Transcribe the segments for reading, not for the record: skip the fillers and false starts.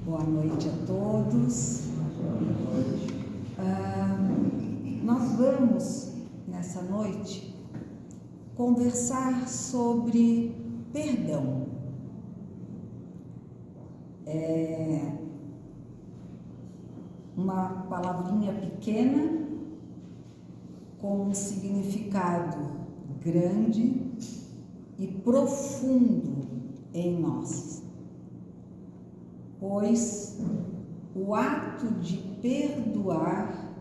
Boa noite a todos. Nós vamos, nessa noite, conversar sobre perdão. Uma palavrinha pequena com um significado grande e profundo em nós, pois o ato de perdoar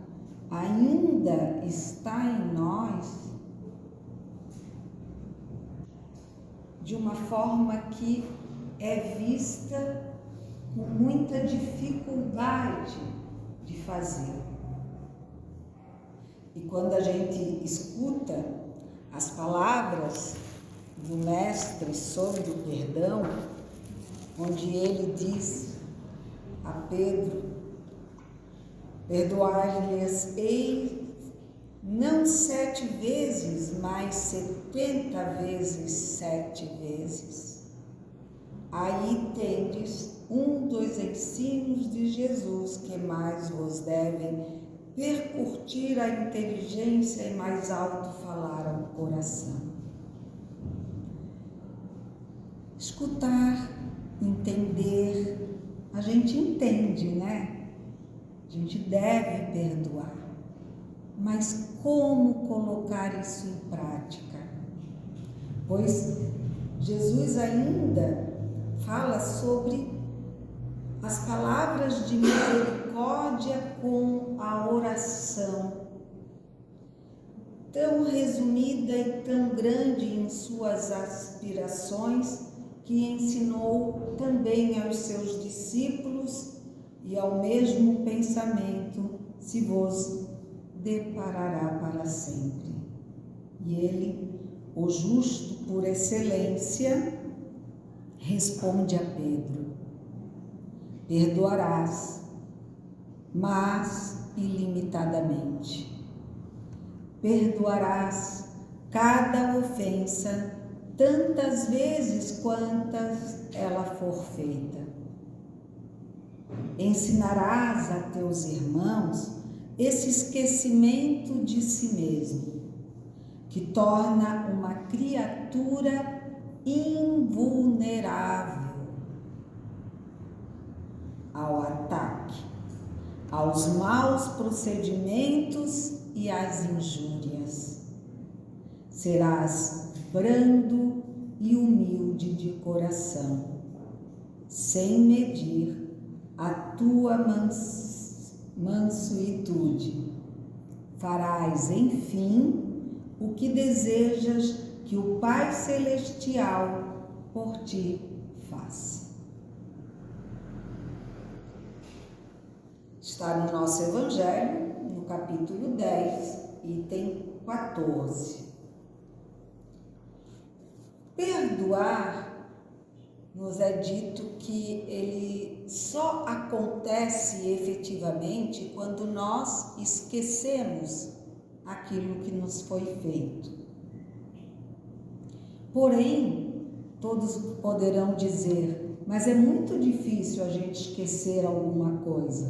ainda está em nós de uma forma que é vista com muita dificuldade de fazer. E quando a gente escuta as palavras do Mestre sobre o perdão, onde ele diz a Pedro: perdoar-lhes-ei não 7 vezes, mas 70 vezes 7 vezes. Aí tendes um dos ensinos de Jesus que mais vos devem percutir a inteligência e mais alto falar ao coração. Escutar, entender, a gente entende, né? A gente deve perdoar. Mas como colocar isso em prática? Pois Jesus ainda fala sobre as palavras de misericórdia com a oração, tão resumida e tão grande em suas aspirações, que ensinou também aos seus discípulos, e ao mesmo pensamento se vos deparará para sempre. E ele, o justo por excelência, responde a Pedro: perdoarás, mas ilimitadamente. Perdoarás cada ofensa tantas vezes quantas ela for feita. Ensinarás a teus irmãos esse esquecimento de si mesmo, que torna uma criatura invulnerável ao ataque, aos maus procedimentos e às injúrias. Serás brando e humilde de coração, sem medir a tua mansuetude. Farás, enfim, o que desejas que o Pai Celestial por ti faça. Está no nosso Evangelho, no capítulo 10, item 14. Perdoar, nos é dito que ele só acontece efetivamente quando nós esquecemos aquilo que nos foi feito. Porém, todos poderão dizer: mas é muito difícil a gente esquecer alguma coisa,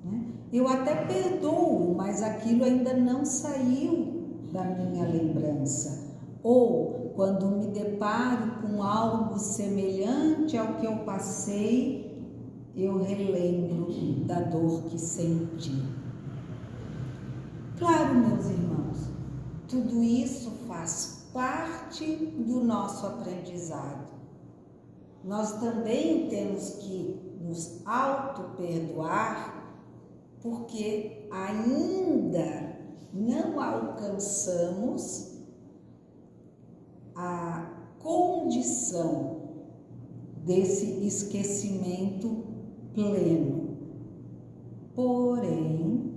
né? Eu até perdoo, mas aquilo ainda não saiu da minha lembrança. Ou, quando me deparo com algo semelhante ao que eu passei, eu relembro da dor que senti. Claro, meus irmãos, tudo isso faz parte do nosso aprendizado. Nós também temos que nos auto-perdoar, porque ainda não alcançamos a condição desse esquecimento pleno. Porém,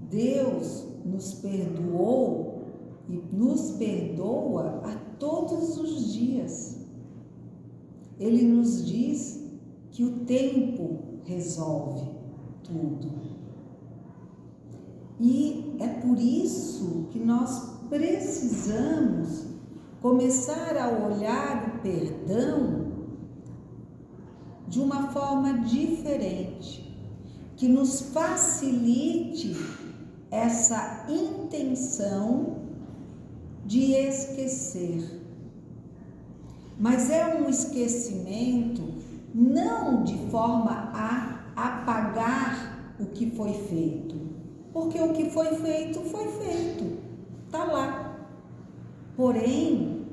Deus nos perdoou e nos perdoa a todos os dias. Ele nos diz que o tempo resolve tudo. E é por isso que nós precisamos começar a olhar o perdão de uma forma diferente, que nos facilite essa intenção de esquecer. Mas é um esquecimento não de forma a apagar o que foi feito, porque o que foi feito, está lá. Porém,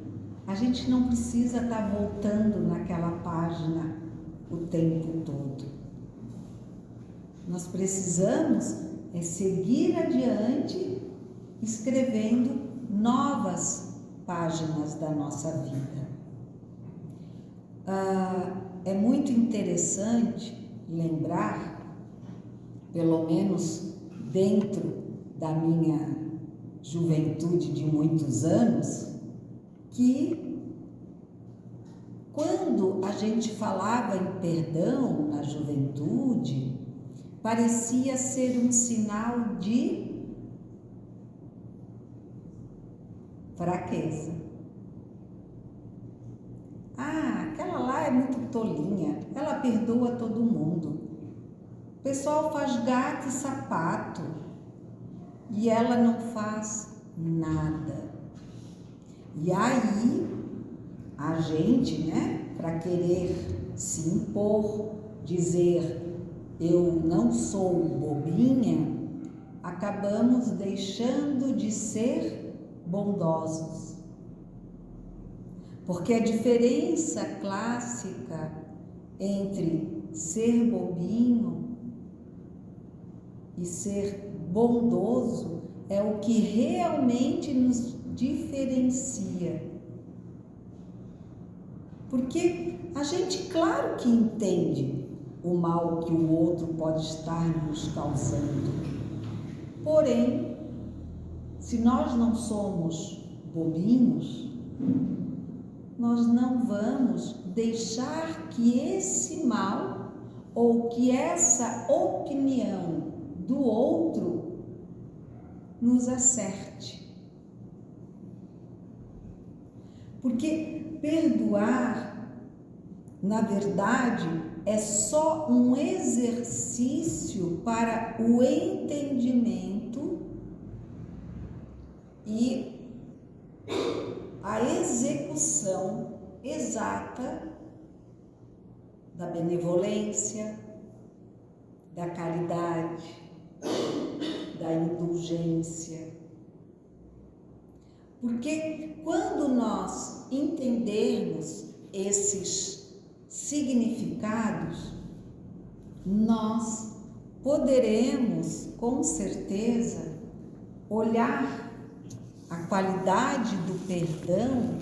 a gente não precisa estar voltando naquela página o tempo todo. Nós precisamos seguir adiante, escrevendo novas páginas da nossa vida. É muito interessante lembrar, pelo menos dentro da minha juventude de muitos anos, que quando a gente falava em perdão na juventude, parecia ser um sinal de fraqueza. Aquela lá é muito tolinha, ela perdoa todo mundo. O pessoal faz gato e sapato e ela não faz nada. E aí, a gente, né, para querer se impor, dizer eu não sou bobinha, acabamos deixando de ser bondosos. Porque a diferença clássica entre ser bobinho e ser bondoso é o que realmente nos diferencia. Porque a gente, claro que entende o mal que o outro pode estar nos causando. Porém, se nós não somos bobinhos, nós não vamos deixar que esse mal ou que essa opinião do outro nos acerte. Porque perdoar, na verdade, é só um exercício para o entendimento e a execução exata da benevolência, da caridade, da indulgência. Porque quando nós entendermos esses significados, nós poderemos, com certeza, olhar a qualidade do perdão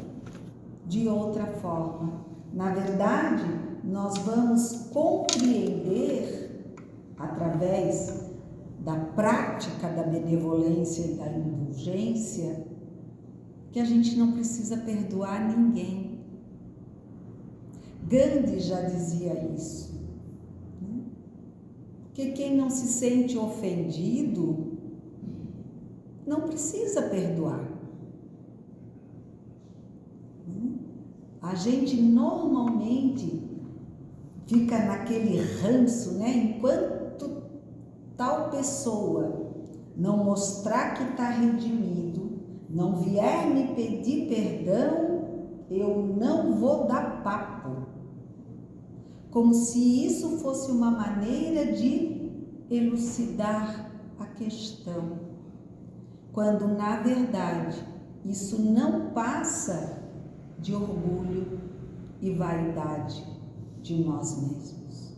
de outra forma. Na verdade, nós vamos compreender, através da prática da benevolência e da indulgência, que a gente não precisa perdoar ninguém. Gandhi já dizia isso. Que quem não se sente ofendido não precisa perdoar. A gente normalmente fica naquele ranço, né? Enquanto tal pessoa não mostrar que está redimido, não vier me pedir perdão, eu não vou dar papo. Como se isso fosse uma maneira de elucidar a questão. Quando, na verdade, isso não passa de orgulho e vaidade de nós mesmos.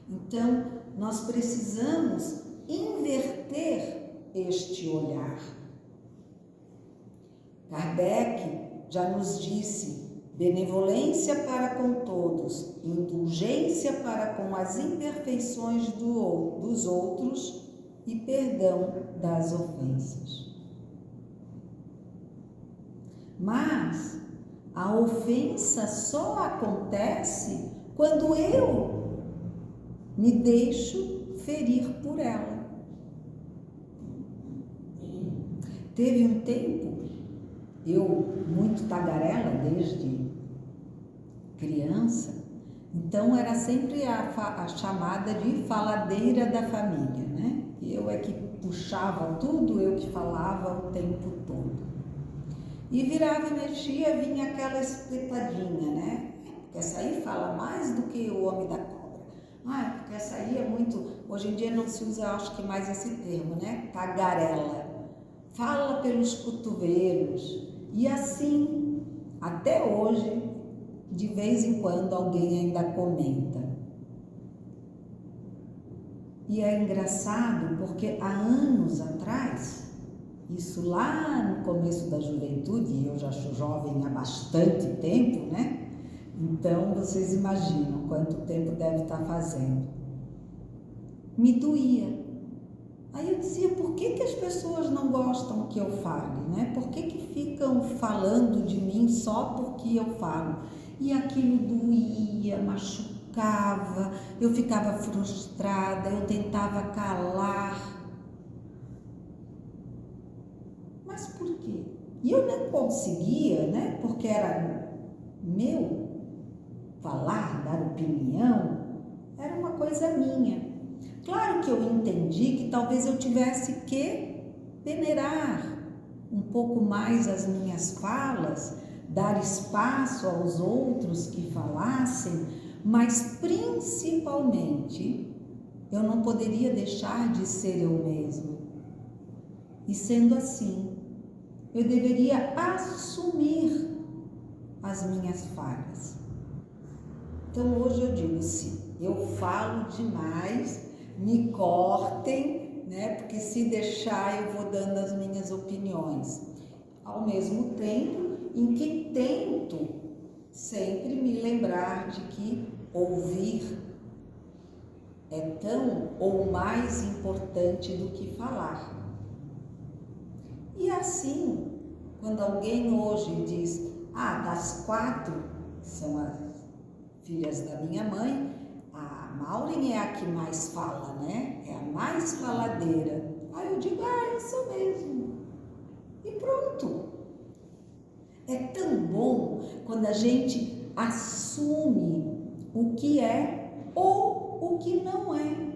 Então, nós precisamos inverter este olhar. Kardec já nos disse: benevolência para com todos, indulgência para com as imperfeições dos outros e perdão das ofensas. Mas a ofensa só acontece quando eu me deixo ferir por ela. Teve um tempo, eu muito tagarela desde criança, Então era sempre a chamada de faladeira da família, né? Eu é que puxava tudo, eu que falava o tempo todo. E virava e mexia, vinha aquela espetadinha, né? Porque essa aí fala mais do que o homem da cobra. Ah, porque essa aí é muito... Hoje em dia não se usa, acho que mais esse termo, né? Tagarela. Fala pelos cotovelos. E assim, até hoje, de vez em quando alguém ainda comenta. E é engraçado porque há anos atrás, isso lá no começo da juventude, e eu já sou jovem há bastante tempo, né? Então vocês imaginam quanto tempo deve estar fazendo. Me doía. Aí eu dizia, por que as pessoas não gostam que eu fale, né? Por que ficam falando de mim só porque eu falo? E aquilo doía, machucava, eu ficava frustrada, eu tentava calar. Mas por quê? E eu não conseguia, né? Porque era meu falar, dar opinião, era uma coisa minha. Claro que eu entendi que talvez eu tivesse que peneirar um pouco mais as minhas falas, dar espaço aos outros que falassem, mas principalmente eu não poderia deixar de ser eu mesma. E sendo assim, eu deveria assumir as minhas falhas. Então hoje eu digo sim, eu falo demais, me cortem, né? Porque se deixar eu vou dando as minhas opiniões. Ao mesmo tempo em que tento sempre me lembrar de que ouvir é tão ou mais importante do que falar. E assim, quando alguém hoje diz, das 4, que são as filhas da minha mãe, a Maureen é a que mais fala, né? É a mais faladeira. Aí eu digo, eu sou mesmo. E pronto. É tão bom quando a gente assume o que é ou o que não é.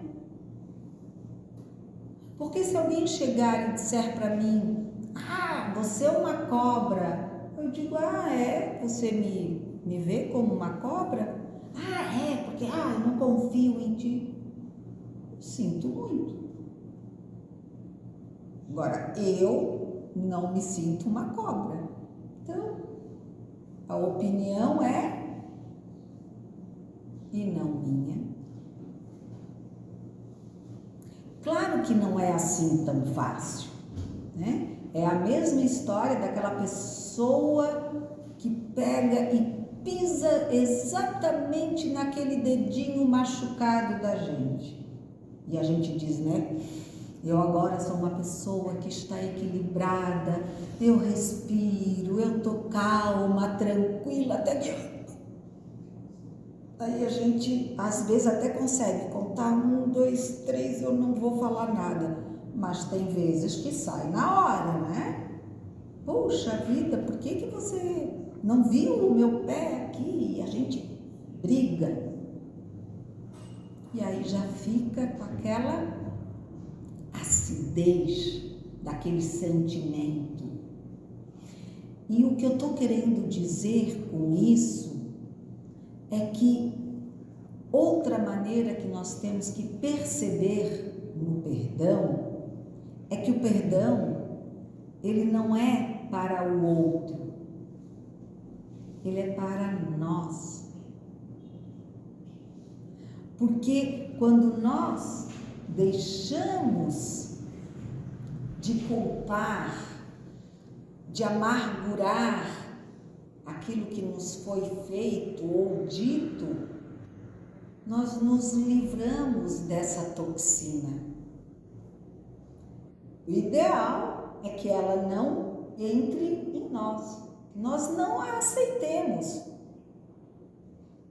Porque se alguém chegar e disser para mim, você é uma cobra, eu digo, você me vê como uma cobra? Porque eu não confio em ti. Sinto muito. Agora, eu não me sinto uma cobra. Então, a opinião é e não minha. Claro que não é assim tão fácil, né? É a mesma história daquela pessoa que pega e pisa exatamente naquele dedinho machucado da gente. E a gente diz, né? Eu agora sou uma pessoa que está equilibrada, eu respiro, eu tô calma, tranquila, até que... Aí a gente, às vezes, até consegue contar 1, 2, 3, eu não vou falar nada. Mas tem vezes que sai na hora, né? Poxa vida, por que você não viu o meu pé aqui? E a gente briga. E aí já fica com aquela acidez daquele sentimento. E o que eu estou querendo dizer com isso é que outra maneira que nós temos que perceber no perdão é que o perdão, ele não é para o outro, ele é para nós. Porque quando nós deixamos de culpar, de amargurar aquilo que nos foi feito ou dito, nós nos livramos dessa toxina. O ideal é que ela não entre em nós, nós não a aceitemos.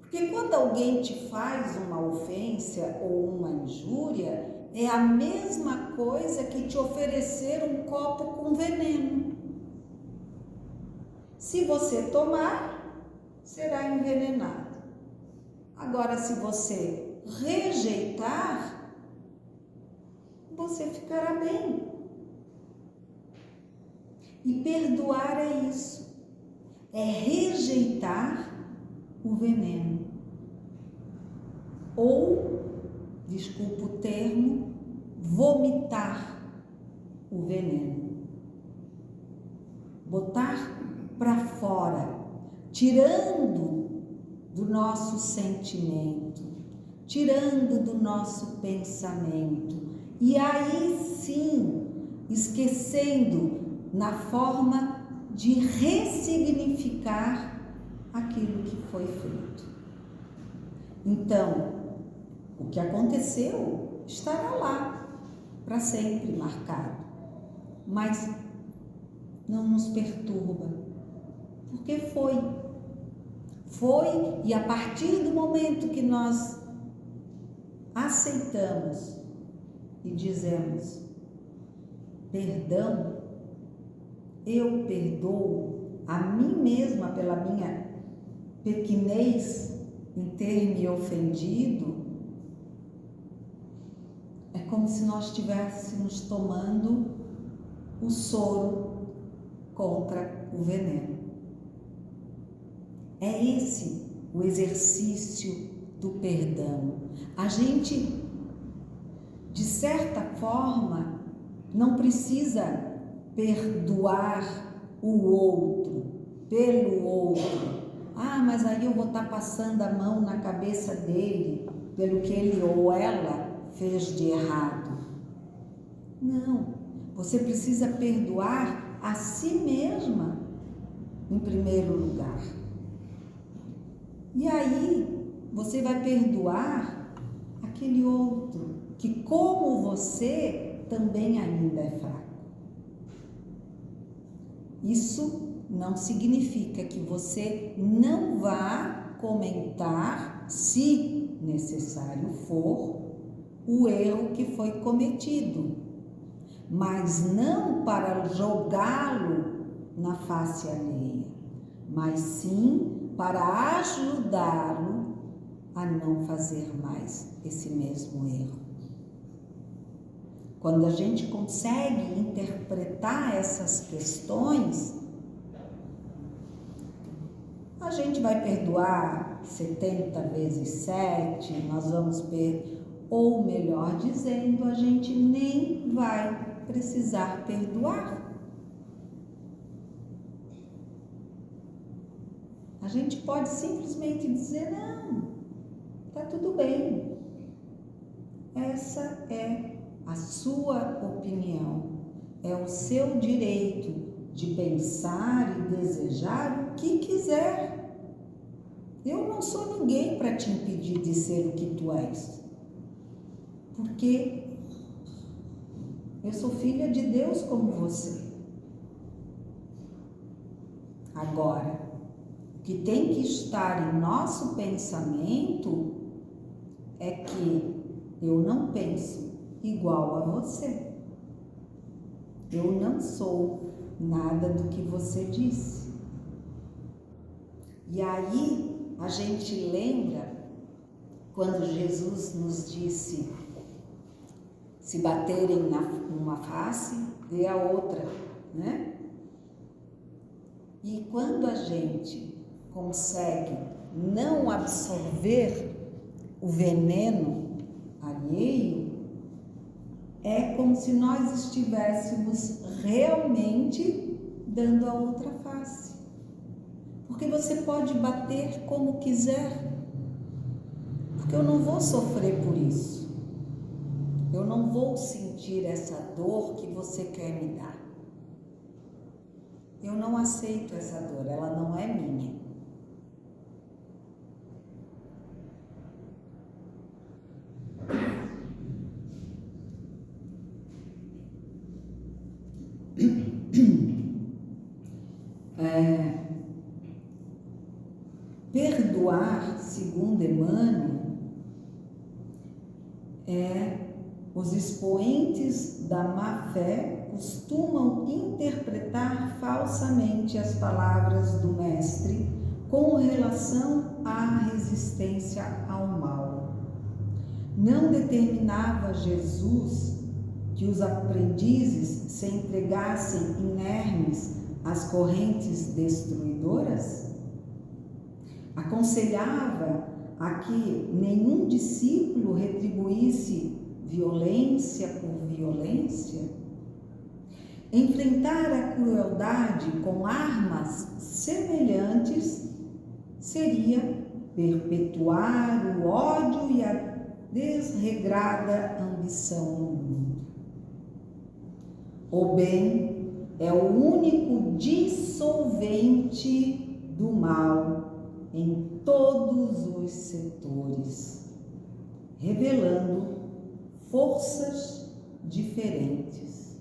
Porque quando alguém te faz uma ofensa ou uma injúria, é a mesma coisa que te oferecer um copo com veneno. Se você tomar, será envenenado. Agora, se você rejeitar, você ficará bem. E perdoar é isso, é rejeitar o veneno. Ou, desculpa o termo, vomitar o veneno. Botar para fora, tirando do nosso sentimento, tirando do nosso pensamento. E aí sim, esquecendo na forma de ressignificar aquilo que foi feito. Então, o que aconteceu estará lá, para sempre marcado, mas não nos perturba, porque foi, e a partir do momento que nós aceitamos e dizemos, perdão, eu perdoo a mim mesma pela minha pequenez em ter me ofendido, é como se nós estivéssemos tomando o soro contra o veneno. É esse o exercício do perdão. A gente, de certa forma, não precisa perdoar o outro, pelo outro. Ah, mas aí eu vou estar passando a mão na cabeça dele pelo que ele ou ela fez de errado. Não, você precisa perdoar a si mesma em primeiro lugar. E aí você vai perdoar aquele outro que, como você, também ainda é fraco. Isso não significa que você não vá comentar, se necessário for, o erro que foi cometido, mas não para jogá-lo na face alheia, mas sim para ajudá-lo a não fazer mais esse mesmo erro. Quando a gente consegue interpretar essas questões, a gente vai perdoar 70 vezes 7, nós vamos ou melhor dizendo, a gente nem vai precisar perdoar. A gente pode simplesmente dizer, não, tá tudo bem. Essa é a sua opinião, é o seu direito de pensar e desejar o que quiser. Eu não sou ninguém para te impedir de ser o que tu és, porque eu sou filha de Deus como você. Agora, o que tem que estar em nosso pensamento é que eu não penso igual a você. Eu não sou nada do que você disse. E aí a gente lembra quando Jesus nos disse, se baterem numa face, dê a outra, né? E quando a gente consegue não absorver o veneno alheio, é como se nós estivéssemos realmente dando a outra face. Porque você pode bater como quiser, porque eu não vou sofrer por isso. Eu não vou sentir essa dor que você quer me dar. Eu não aceito essa dor, ela não é minha. Perdoar, segundo Emmanuel, os expoentes da má-fé costumam interpretar falsamente as palavras do Mestre com relação à resistência ao mal. Não determinava Jesus que os aprendizes se entregassem inermes às correntes destruidoras? Aconselhava a que nenhum discípulo retribuísse violência por violência? Enfrentar a crueldade com armas semelhantes seria perpetuar o ódio e a desregrada ambição no mundo. O bem é o único dissolvente do mal em todos os setores, revelando forças diferentes.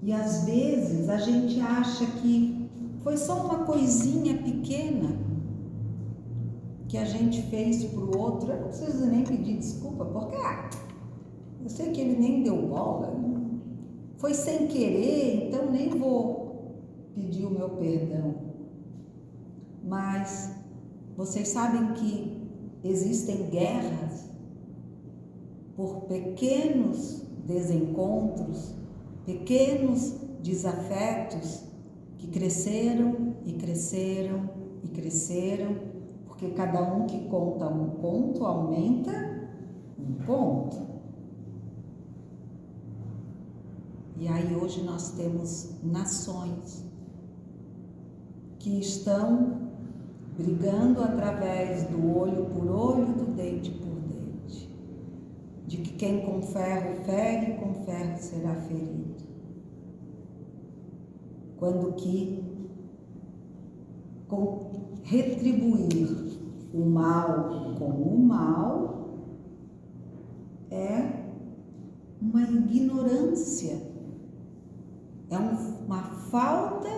E às vezes a gente acha que foi só uma coisinha pequena que a gente fez para o outro. Eu não preciso nem pedir desculpa, porque eu sei que ele nem deu bola, foi sem querer, então nem vou pedir o meu perdão. Mas vocês sabem que existem guerras por pequenos desencontros, pequenos desafetos que cresceram e cresceram e cresceram, porque cada um que conta um ponto aumenta um ponto. E aí hoje nós temos nações que estão brigando através do olho por olho, do dente por dente, de que quem com ferro fere, com ferro será ferido. Quando que retribuir o mal com o mal é uma ignorância, é uma falta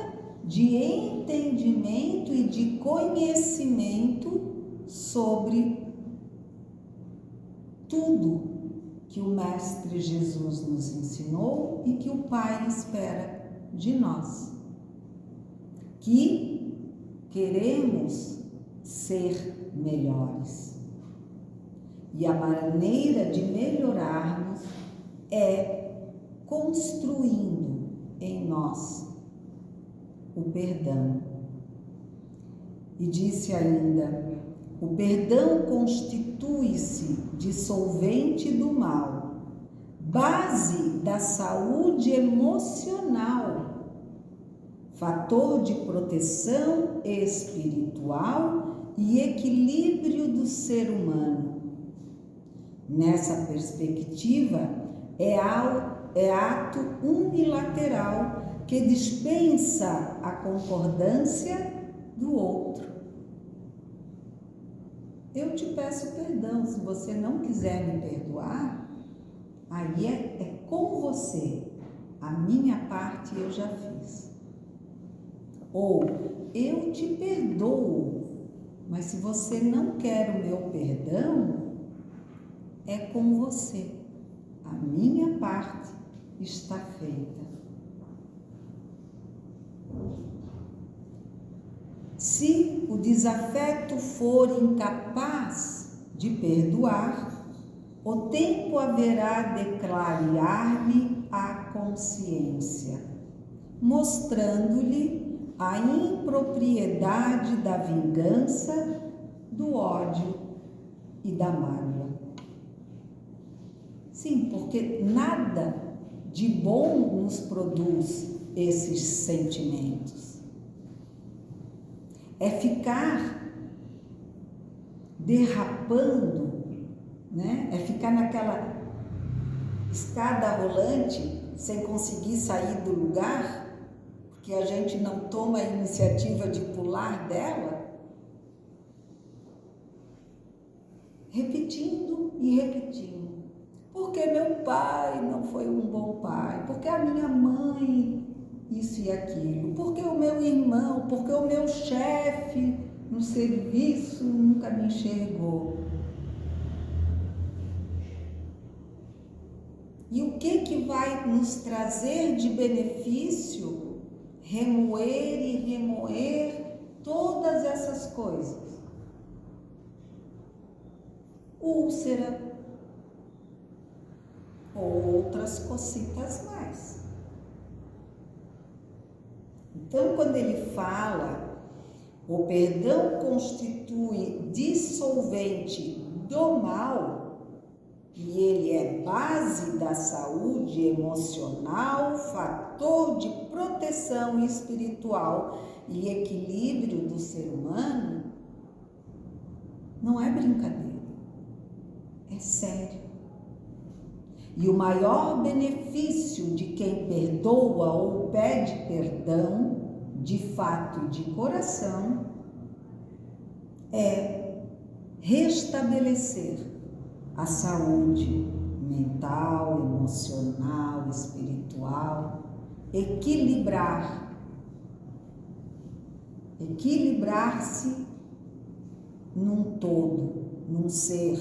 de entendimento e de conhecimento sobre tudo que o Mestre Jesus nos ensinou e que o Pai espera de nós, que queremos ser melhores. E a maneira de melhorarmos é construindo em nós o perdão. E disse ainda: o perdão constitui-se dissolvente do mal, base da saúde emocional, fator de proteção espiritual e equilíbrio do ser humano. Nessa perspectiva, é ato unilateral que dispensa a concordância do outro. Eu te peço perdão, se você não quiser me perdoar, aí é com você. A minha parte eu já fiz. Ou eu te perdoo, mas se você não quer o meu perdão, é com você. A minha parte está feita. Se o desafeto for incapaz de perdoar, o tempo haverá de clarear-lhe a consciência, mostrando-lhe a impropriedade da vingança, do ódio e da mágoa. Sim, porque nada de bom nos produz esses sentimentos. É ficar derrapando, né? É ficar naquela escada rolante sem conseguir sair do lugar, porque a gente não toma a iniciativa de pular dela, repetindo e repetindo. Porque meu pai não foi um bom pai, porque a minha mãe isso e aquilo, porque o meu irmão, porque o meu chefe no serviço nunca me enxergou. E o que vai nos trazer de benefício remoer e remoer todas essas coisas. Úlcera, ou outras cositas mais. Então, quando ele fala, o perdão constitui dissolvente do mal, e ele é base da saúde emocional, fator de proteção espiritual e equilíbrio do ser humano, não é brincadeira, é sério. E o maior benefício de quem perdoa ou pede perdão, de fato e de coração, é restabelecer a saúde mental, emocional, espiritual, equilibrar-se num todo, num ser,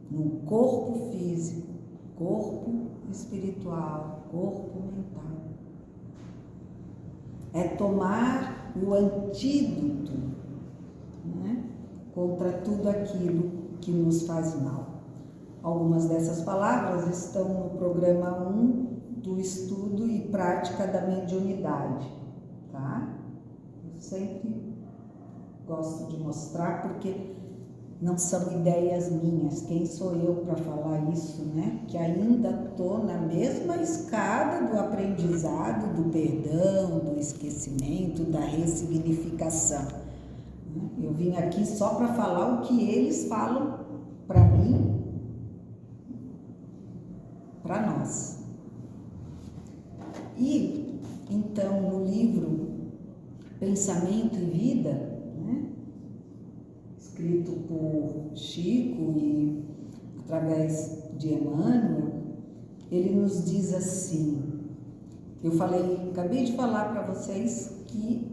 num corpo físico, corpo espiritual, corpo mental. É tomar o antídoto, né, contra tudo aquilo que nos faz mal. Algumas dessas palavras estão no programa 1 do estudo e prática da mediunidade, tá? Eu sempre gosto de mostrar porque não são ideias minhas. Quem sou eu para falar isso, né? Que ainda estou na mesma escada do aprendizado, do perdão, do esquecimento, da ressignificação. Eu vim aqui só para falar o que eles falam para mim, para nós. E, então, no livro Pensamento e Vida, né, escrito por Chico e através de Emmanuel, ele nos diz assim, acabei de falar para vocês que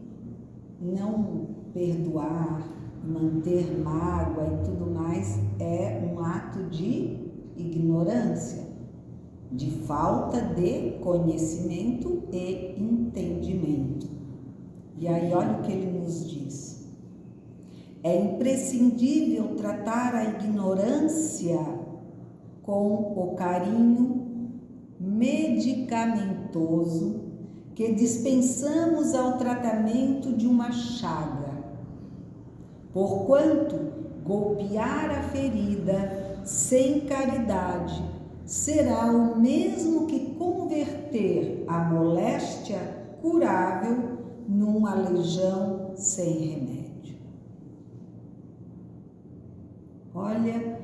não perdoar, manter mágoa e tudo mais é um ato de ignorância, de falta de conhecimento e entendimento. E aí olha o que ele nos diz. É imprescindível tratar a ignorância com o carinho medicamentoso que dispensamos ao tratamento de uma chaga, porquanto golpear a ferida sem caridade será o mesmo que converter a moléstia curável num aleijão sem remédio. Olha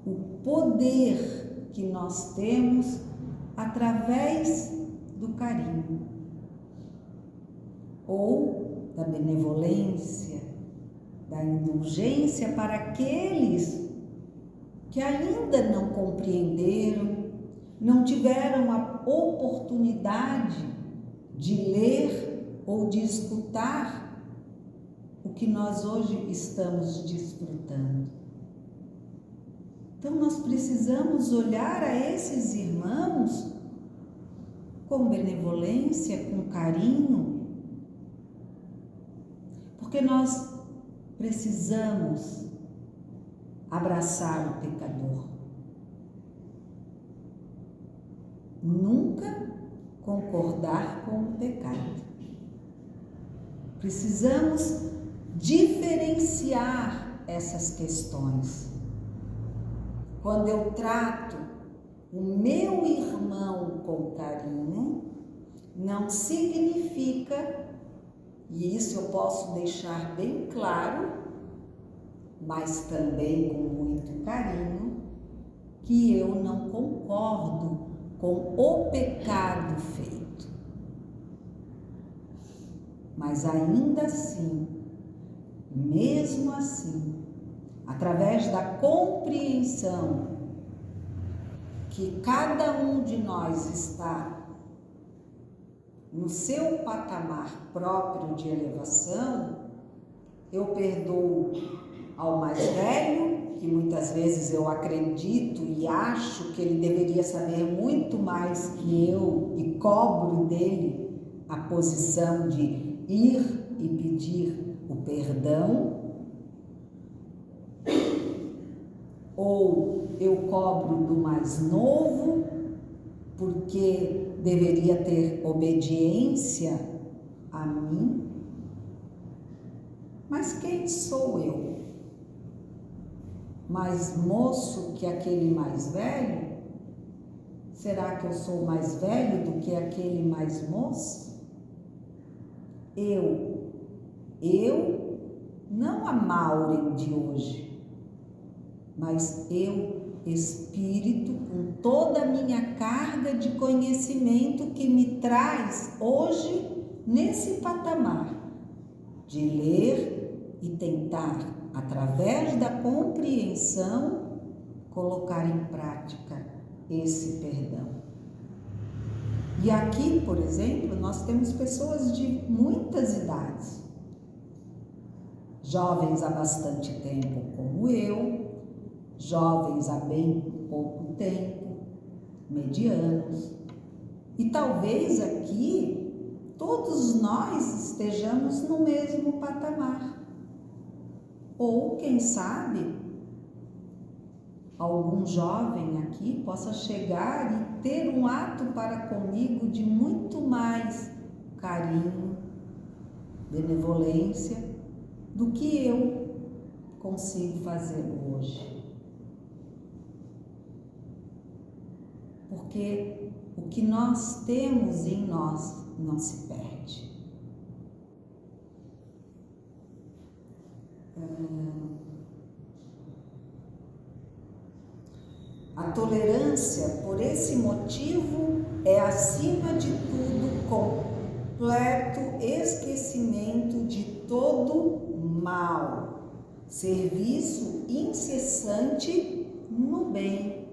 o poder que nós temos através do carinho ou da benevolência, da indulgência para aqueles que ainda não compreenderam, não tiveram a oportunidade de ler ou de escutar o que nós hoje estamos desfrutando. Então nós precisamos olhar a esses irmãos com benevolência, com carinho, porque nós precisamos abraçar o pecador. Nunca concordar com o pecado. Precisamos diferenciar essas questões. Quando eu trato o meu irmão com carinho, não significa, e isso eu posso deixar bem claro, mas também com muito carinho, que eu não concordo com o pecado feito. Mas ainda assim, mesmo assim, através da compreensão que cada um de nós está no seu patamar próprio de elevação, eu perdoo ao mais velho, que muitas vezes eu acredito e acho que ele deveria saber muito mais que eu e cobro dele a posição de ir e pedir o perdão, ou eu cobro do mais novo porque deveria ter obediência a mim. Mas quem sou eu? Mais moço que aquele mais velho? Será que eu sou mais velho do que aquele mais moço? Eu, não a Maureen de hoje, mas eu, espírito, com toda a minha carga de conhecimento que me traz hoje nesse patamar de ler e tentar, através da compreensão, colocar em prática esse perdão. E aqui, por exemplo, nós temos pessoas de muitas idades, jovens há bastante tempo como eu, jovens há bem pouco tempo, medianos, e talvez aqui todos nós estejamos no mesmo patamar. Ou, quem sabe, algum jovem aqui possa chegar e ter um ato para comigo de muito mais carinho, benevolência, do que eu consigo fazer hoje. Porque o que nós temos em nós não se perde. A tolerância, por esse motivo, é acima de tudo completo esquecimento de todo mal, serviço incessante no bem.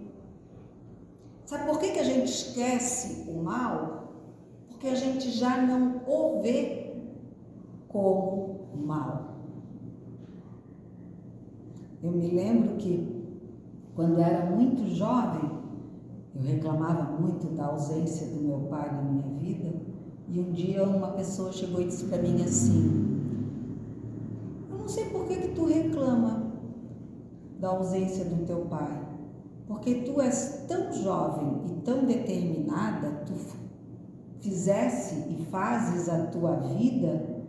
Sabe por que a gente esquece o mal? Porque a gente já não o vê como mal. Eu me lembro que quando eu era muito jovem, eu reclamava muito da ausência do meu pai na minha vida, e um dia uma pessoa chegou e disse para mim assim: eu não sei por que tu reclama da ausência do teu pai, porque tu és tão jovem e tão determinada, tu fizesse e fazes a tua vida,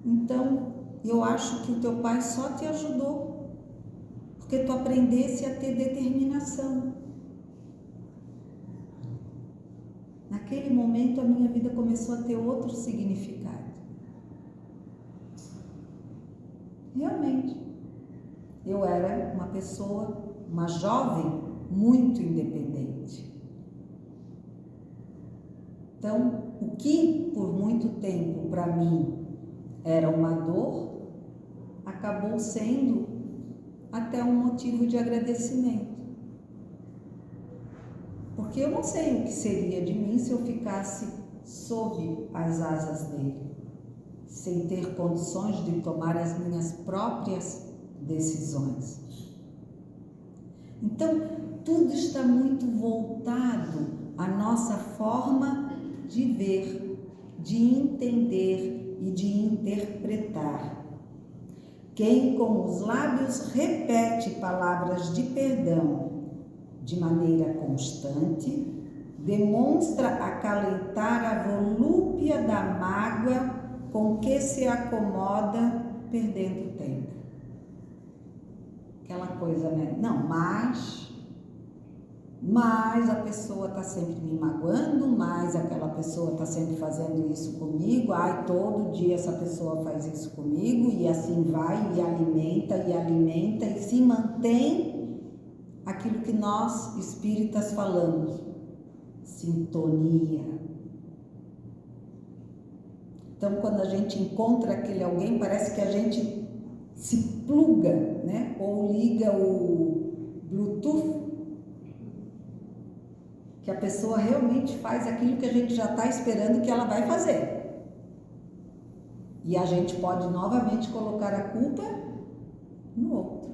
então eu acho que o teu pai só te ajudou, porque tu aprendesse a ter determinação. Naquele momento a minha vida começou a ter outro significado. Realmente, eu era uma pessoa, uma jovem muito independente. Então, o que por muito tempo para mim era uma dor, acabou sendo até um motivo de agradecimento. Porque eu não sei o que seria de mim se eu ficasse sob as asas dele, sem ter condições de tomar as minhas próprias decisões. Então, tudo está muito voltado à nossa forma de ver, de entender e de interpretar. Quem com os lábios repete palavras de perdão de maneira constante, demonstra acalentar a volúpia da mágoa com que se acomoda, perdendo tempo. Aquela coisa, né? Não, mas a pessoa está sempre me magoando, mas aquela pessoa está sempre fazendo isso comigo, ai, todo dia essa pessoa faz isso comigo, e assim vai, e alimenta, e se mantém aquilo que nós, espíritas, falamos, sintonia. Então, quando a gente encontra aquele alguém, parece que a gente se pluga, né? Ou liga o Bluetooth, que a pessoa realmente faz aquilo que a gente já está esperando que ela vai fazer. E a gente pode novamente colocar a culpa no outro.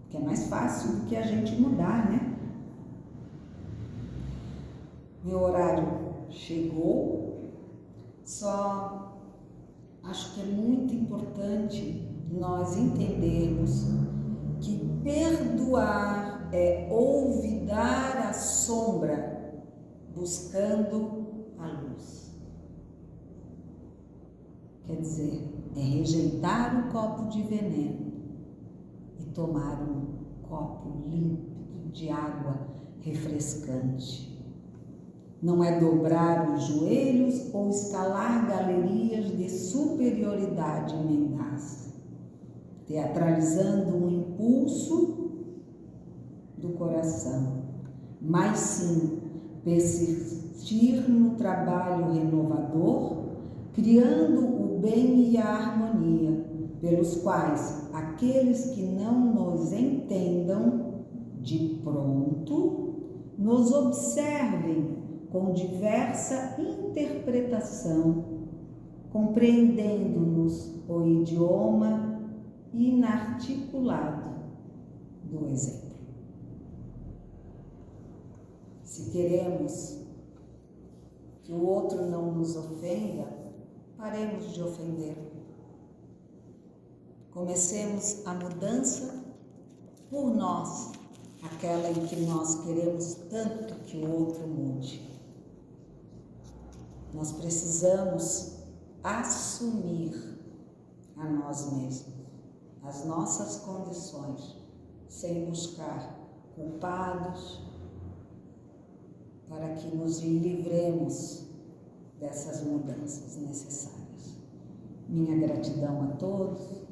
Que é mais fácil do que a gente mudar, né? Meu horário chegou. Só acho que é muito importante nós entendermos que perdoar é olvidar a sombra buscando a luz. Quer dizer, é rejeitar o copo de veneno e tomar um copo límpido de água refrescante. Não é dobrar os joelhos ou escalar galerias de superioridade mendaz, teatralizando um impulso do coração, mas sim persistir no trabalho renovador, criando o bem e a harmonia, pelos quais aqueles que não nos entendam de pronto nos observem com diversa interpretação, compreendendo-nos o idioma inarticulado do exemplo. Se queremos que o outro não nos ofenda, paremos de ofender. Comecemos a mudança por nós, aquela em que nós queremos tanto que o outro mude. Nós precisamos assumir a nós mesmos, as nossas condições, sem buscar culpados, para que nos livremos dessas mudanças necessárias. Minha gratidão a todos,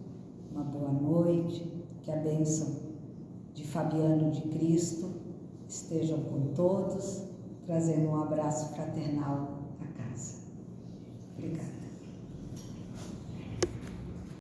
uma boa noite, que a bênção de Fabiano de Cristo estejam com todos, trazendo um abraço fraternal à casa. Obrigada.